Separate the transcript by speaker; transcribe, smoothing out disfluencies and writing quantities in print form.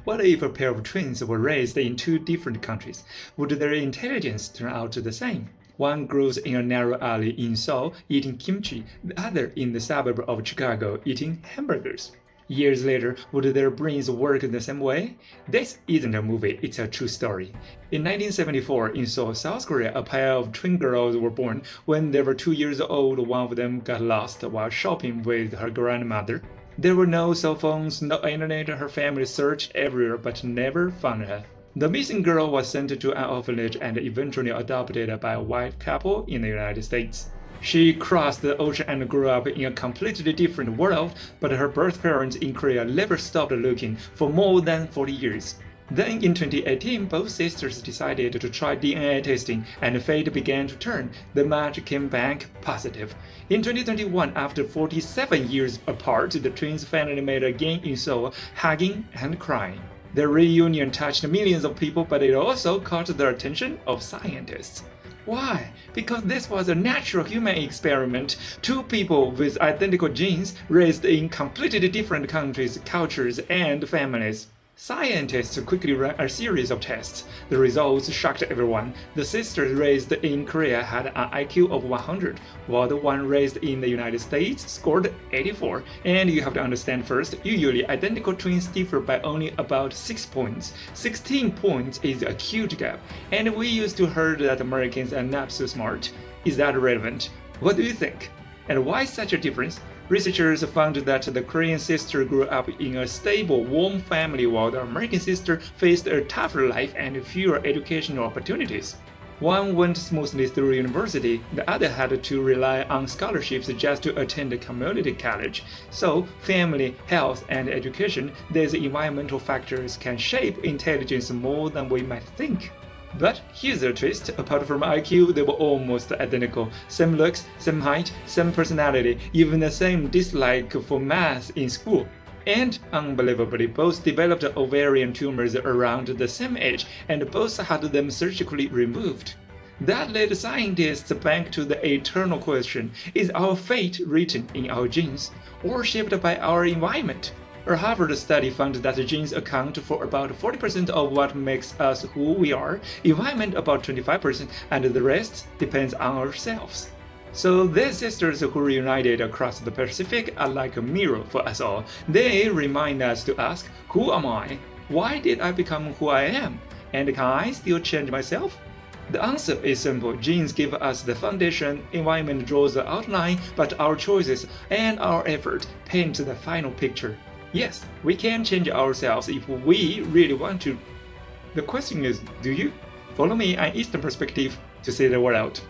Speaker 1: What if a pair of twins were raised in two different countries? Would their intelligence turn out the same? One grows in a narrow alley in Seoul eating kimchi, the other in the suburb of Chicago eating hamburgers. Years later, would their brains work the same way? This isn't a movie, it's a true story. In 1974, in Seoul, South Korea, a pair of twin girls were born. When they were 2 years old, one of them got lost while shopping with her grandmother. There were no cell phones, no internet. Her family searched everywhere but never found her. The missing girl was sent to an orphanage and eventually adopted by a white couple in the United States. She crossed the ocean and grew up in a completely different world, but her birth parents in Korea never stopped looking for more than 40 years. Then in 2018, both sisters decided to try DNA testing, and fate began to turn. The match came back positive. In 2021, after 47 years apart, the twins finally met again in Seoul, hugging and crying. Their reunion touched millions of people, but it also caught the attention of scientists. Why? Because this was a natural human experiment. Two people with identical genes raised in completely different countries, cultures, and families. Scientists quickly ran a series of tests. The results shocked everyone. The sisters raised in Korea had an IQ of 100, while the one raised in the United States scored 84. And you have to understand first, usually identical twins differ by only about 6 points. 16 points is a huge gap, and we used to heard that Americans are not so smart. Is that relevant? What do you think? And why such a difference? Researchers found that the Korean sister grew up in a stable, warm family while the American sister faced a tougher life and fewer educational opportunities. One went smoothly through university, the other had to rely on scholarships just to attend a community college. So, family, health, and education, these environmental factors can shape intelligence more than we might think. But here's the twist, apart from IQ, they were almost identical. Same looks, same height, same personality, even the same dislike for math in school. And unbelievably, both developed ovarian tumors around the same age, and both had them surgically removed. That led scientists back to the eternal question, is our fate written in our genes, or shaped by our environment? A Harvard study found that genes account for about 40% of what makes us who we are, environment about 25%, and the rest depends on ourselves. So these sisters who reunited across the Pacific are like a mirror for us all. They remind us to ask, who am I? Why did I become who I am? And can I still change myself? The answer is simple. Genes give us the foundation, environment draws the outline, but our choices and our effort paint the final picture. Yes, we can change ourselves if we really want to. The question is, do you? Follow me on Eastern Perspective to see the world out.